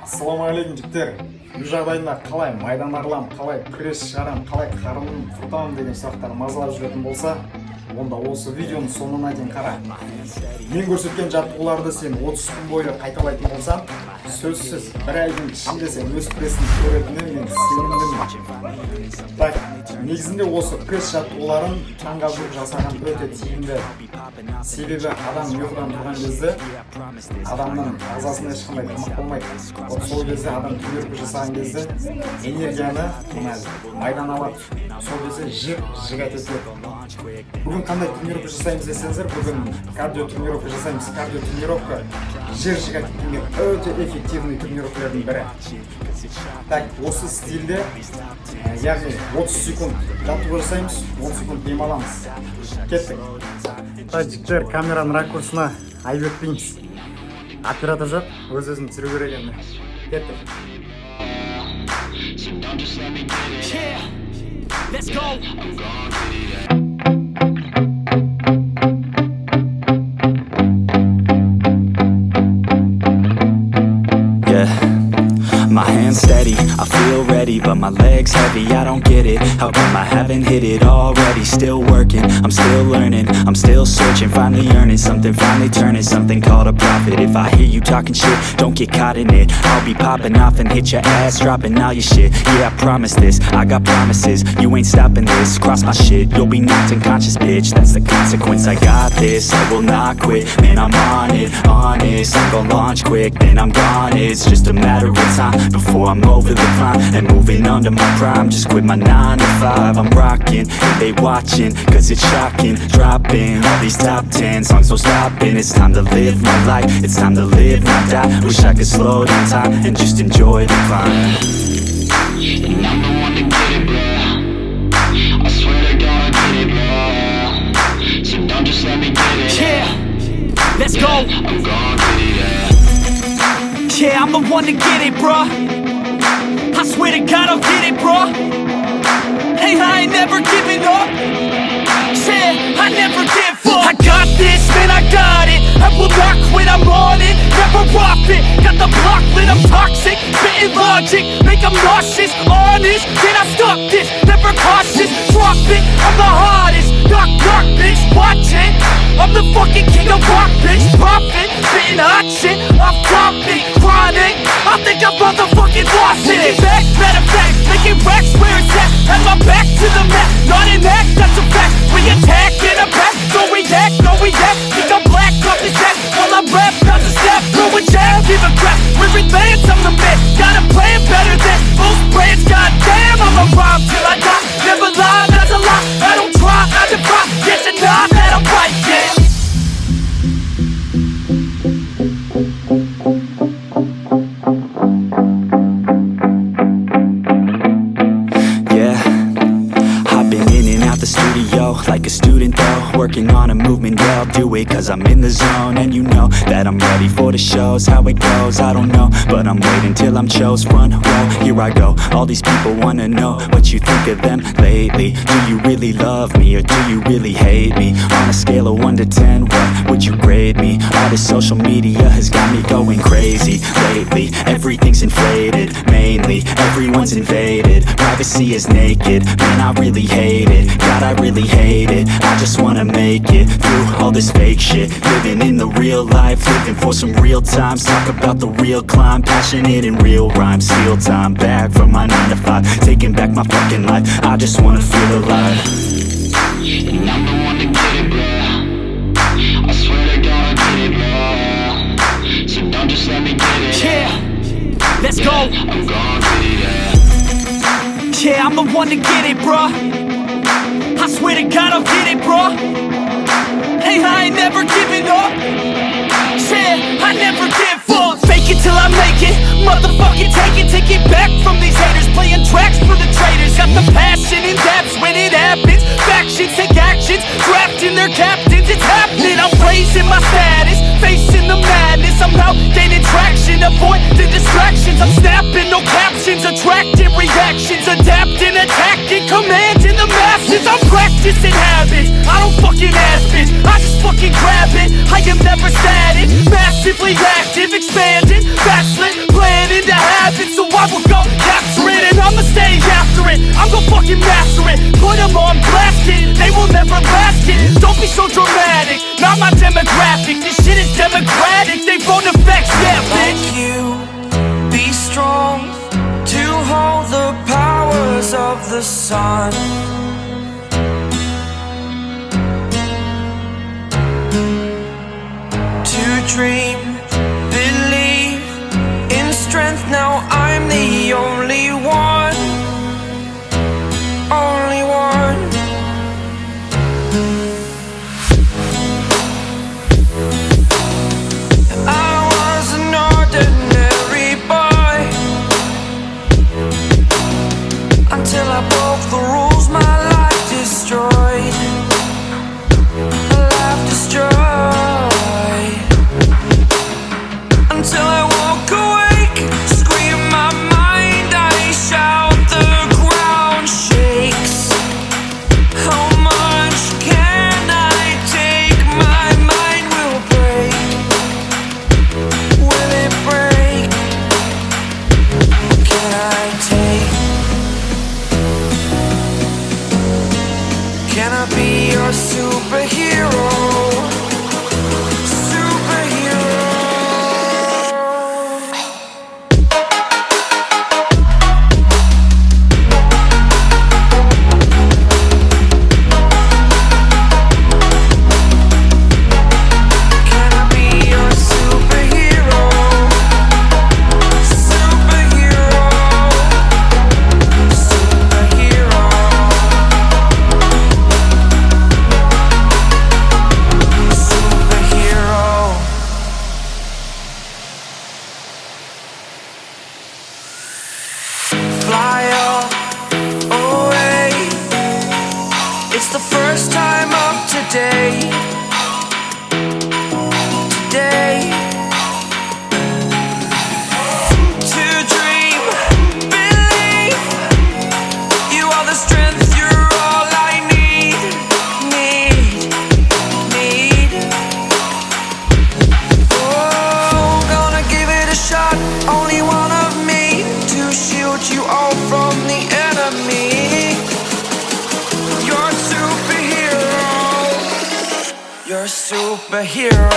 Ассалаумағалейкум жігіттер. Жағдайында қалай майдан арылам, қалай пресс шығарам, қалай қарын құртамын деген сұрақтар мазалап жүретін болса, онда осы видеоның соңына дейін қара. Мен көрсеткен жаттығуларды сен 30 күн бойы қайталайтын болсаң, сөзсіз бір айдың ішінде сен өз прессін көретініне мен сенімдімін. Так, негізінде осы пресс жаттығуларын таңға жүріп жасаған өте тиімді. Себебі адам ұйқыдан тұрған кезде адамның ағзасында ешқандай тамақ болмайды. Сол кезде адам түнеріп жасаған кезде энергияны майдан алады. Сол кезде жігат етеді. Бүгін қандай тренировка жасаймыз десеңіздер, бүгін кардио тренировка жасаймыз. Кардио тренировка жігат етуге өте эффективный тренировкалардың бірі. Так, осы стильде, яғни 30 секунд жаттығу жасаймыз, 10 секунд дем аламыз. Кеттік. Жігіттер, камераның ракурсына айып өтпейміз. Оператор жоқ, өз-өзін түсіру керек енді. Кеттік. Let's go. My hands steady, I feel ready, but my legs heavy, I don't get it. How come I haven't hit it already? Still working, I'm still learning, I'm still searching, finally earning something, finally turning something called a profit. If I hear you talking shit, don't get caught in it. I'll be popping off and hit your ass, dropping all your shit. Yeah, I promise this, I got promises, you ain't stopping this. Cross my shit, you'll be knocked unconscious, bitch. That's the consequence, I got this, I will not quit. Man, I'm on it, honest, I'm gon' launch quick, then I'm gone. It's just a matter of time before I'm over the climb and moving under my prime. Just quit my 9 to 5, I'm rocking and they watching, cause it's shocking. Dropping all these top 10 songs, no stopping. It's time to live my life, it's time to live, not die. Wish I could slow down time and just enjoy the climb. And I'm the one to get it, bro. I swear to God I get it, bro. So don't just let me get it. Yeah, let's go. I'm gonna get it, yeah. Yeah, I'm the one to get it, bruh. I swear to God I'll get it, bruh. Hey, I ain't never giving up. Yeah, I never give up. I got this, man, I got it. I will not quit, I'm on it. Never off it. Got the block lit, I'm toxic. Spitting logic, make them nauseous. Honest, can I stop this? Never cautious, drop it. I'm the hardest. Knock, knock, bitch, watch it. I'm the fucking king of rock, bitch. Profit, spitting hot shit. Off topic, chronic. I think I'm motherfucking lost it. Making back, matter of fact, making racks where it's at. Have my back to the mat, not an act, that's a fact. We attack in a back, don't react, no react. Think I'm black, off his back. While I rap, not to step, throw a jab, give a crap. We're advanced, I'm the man. Got a plan better than most brands. Goddamn, I'm a rhyme till I die. Never lie, that's a lie. I don't try, I defy. Yes and nah, that I'm right, yeah. Like a student though, working on a movement, yeah, I'll do it cause I'm in the zone. And you know that I'm ready for the shows. How it goes, I don't know, but I'm waiting till I'm chose. Front row, here I go. All these people wanna know what you think of them lately. Do you really love me or do you really hate me? On a scale of 1 to 10, what would you grade me? All this social media has got me going crazy lately. Everything's inflated, mainly everyone's invaded. Privacy is naked, man, I really hate it. God, I really hate it. I just wanna make it through all this fake shit. Living in the real life, living for some real times. Talk about the real climb, passionate in real rhymes. Steal time back from my 9 to 5, taking back my fucking life. I just wanna feel alive. And I'm the one to get it, bro. I swear to God I get it, bro. So don't just let me get it. Yeah, let's go. I'm gonna get it, yeah. Yeah, I'm the one to get it, bro. I swear to God I'll get it, bro. Hey, I ain't never giving up. Yeah, I never give up. Fake it till I make it. Motherfucking take it back from these haters. Playing tracks for the traitors. Got the passion in depths when it happens. Factions take actions, drafting their captains. It's happening, I'm raising my status. Facing the madness, I'm out gaining traction. Avoid the distractions, I'm snapping, no captions. Attracting reactions, adapting, attacking, commanding the masses. I'm practicing habits, I don't fucking ask bitch. I just fucking grab it, I am never static. Massively active, expanding, backslid, planning to the sun. To dream, believe in strength. Now I'm the only one, only one. I was an ordinary boy until I broke the rules. My life destroyed, life destroyed. Until I walk awake, scream my mind, I shout, the ground shakes. How much can I take? My mind will break. Will it break? Can I take? Can I be your superhero? Superhero. Can I be your superhero? Superhero. Superhero. Superhero. Fly away. It's the first time of today. Today. To dream, believe. You are the strength, you're all I need. Need. Oh, gonna give it a shot. Only one of me to shield you all from the enemy. You're a superhero. You're a superhero.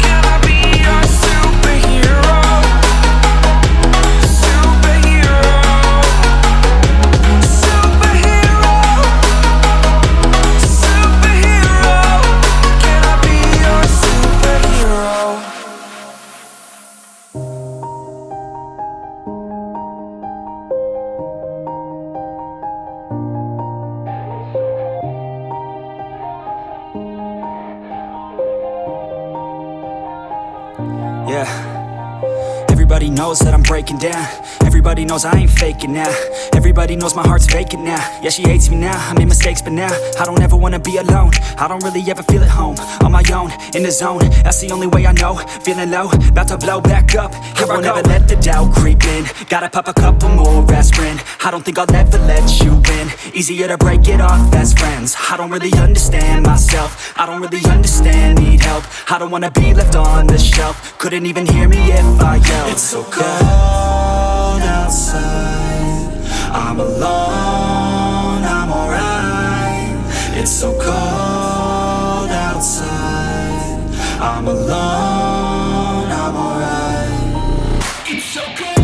Can I be your superhero? Superhero. Superhero. Superhero. Can I be your superhero? Yeah. Everybody knows that I'm breaking down. Everybody knows I ain't faking now. Everybody knows my heart's vacant now. Yeah, she hates me now, I made mistakes but now I don't ever wanna be alone. I don't really ever feel at home. On my own, in the zone, that's the only way I know. Feeling low, about to blow back up. Here I won't ever let the doubt creep in. Gotta pop a couple more aspirin. I don't think I'll ever let you in. Easier to break it off as friends. I don't really understand myself. I don't really understand, need help. I don't wanna be left on the shelf. Couldn't even hear me if I yelled. It's so cold outside. I'm alone, I'm alright. It's so cold outside. I'm alone, I'm alright. It's so cold.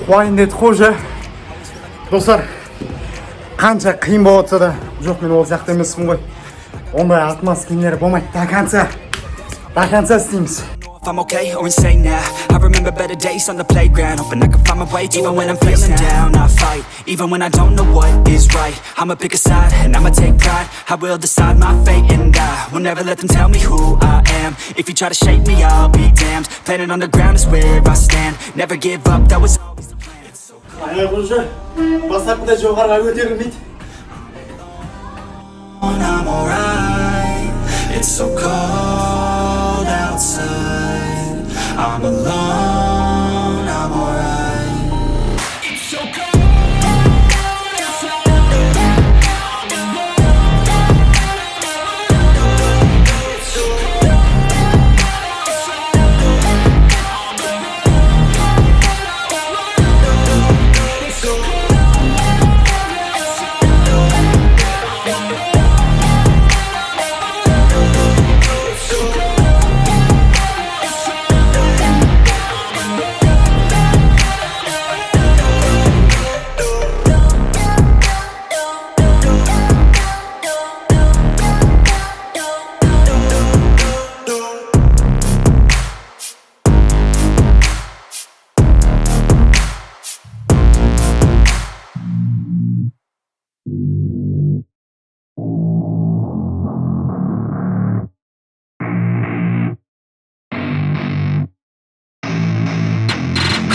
қуайын деді қожа. Достар, қанша қиын болып жатса да, жоқ мен ол жақта емеспін ғой. Ондай атмас киімдер болмайды. До конца істейміз. If I'm okay or insane now. I remember better days on the playground, hoping I can find my way. Even when I'm feeling down, I fight. Even when I don't know what is right, I'ma pick a side and I'ma take pride. I will decide my fate and I will never let them tell me who I am. If you try to shake me, I'll be damned. Planet on the ground is where I stand. Never give up, that was always the plan. It's so cold. Аяқ ұшы, бастапқыда жоғарыға көтерілмейді. I'm alright. It's It's so cold outside. I'm alone, I'm alright. It's so cold.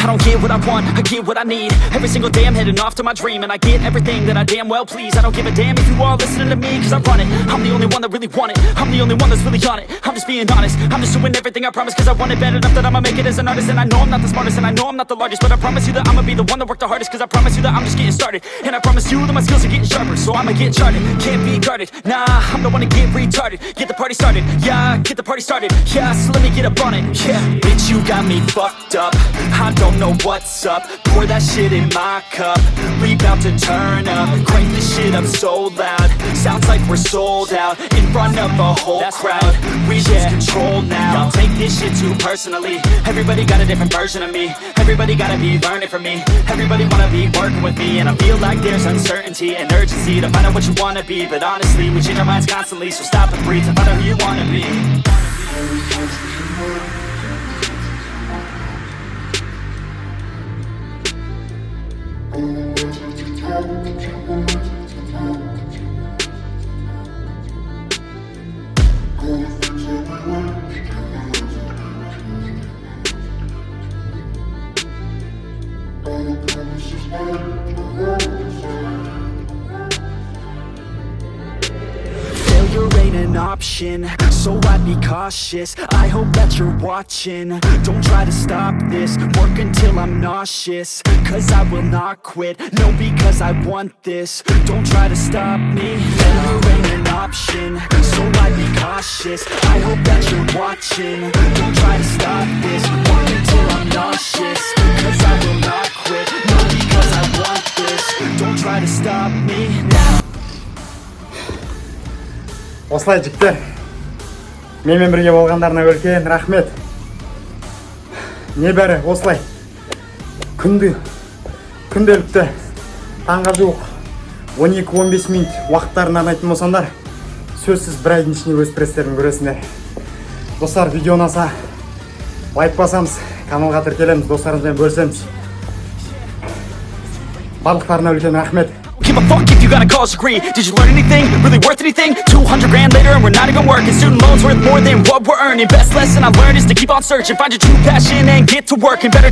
I don't get what I want, I get what I need. Every single day I'm heading off to my dream, and I get everything that I damn well please. I don't give a damn if you all listening to me, cause I run it. I'm the only one that really want it, I'm the only one that's really on it. I'm just being honest, I'm just doing everything I promise, cause I want it bad enough that I'ma make it as an artist. And I know I'm not the smartest, and I know I'm not the largest, but I promise you that I'ma be the one that worked the hardest. Cause I promise you that I'm just getting started, and I promise you that my skills are getting sharper. So I'ma get charted, can't be guarded. Nah, I'm the one to get retarded. Get the party started, yeah, get the party started. Yeah, so let me get up on it, yeah. Bitch, you got me fucked up, I don't know what's up. Pour that shit in my cup, we bout to turn up. Crank this shit up so loud, sounds like we're sold out. In front of a whole crowd, we lose control now. Y'all take this shit too personally, everybody got a different version of me. Everybody gotta be learning from me, everybody wanna be working with me. And I feel like there's uncertainty and urgency to find out what you wanna be. But honestly, we change our minds constantly, so stop and breathe to find out who you wanna be. Failure ain't an option, so I'd be cautious. I hope that you're watching, don't try to stop this. Work until I'm nauseous, cause I will not quit. No, because I want this, don't try to stop me. Failure ain't an option, so I'd be cautious. I hope that you're watching, don't try to stop this. Work until I'm nauseous, cause I will not quit. No, because I want this, don't try to stop me now. Осылай жігіттер, менімен бірге болғандарына үлкен рахмет. Небәрі осылай күнделікті таңға жуық 12-15 минут уақыттарын арнайтын болсаңдар, сөзсіз бір айдың ішінде өз престерін көресіңдер. Достар, видео ұнаса лайк басамыз, каналға тіркелеміз, достарымызбен бөлісеміз. Барлықтарына үлкен рахмет. Give a fuck if you got a college degree. Did you learn anything? Really worth anything? 200 grand later and we're not even working. Student loans worth more than what we're earning. Best lesson I learned is to keep on searching. Find your true passion and get to work. And better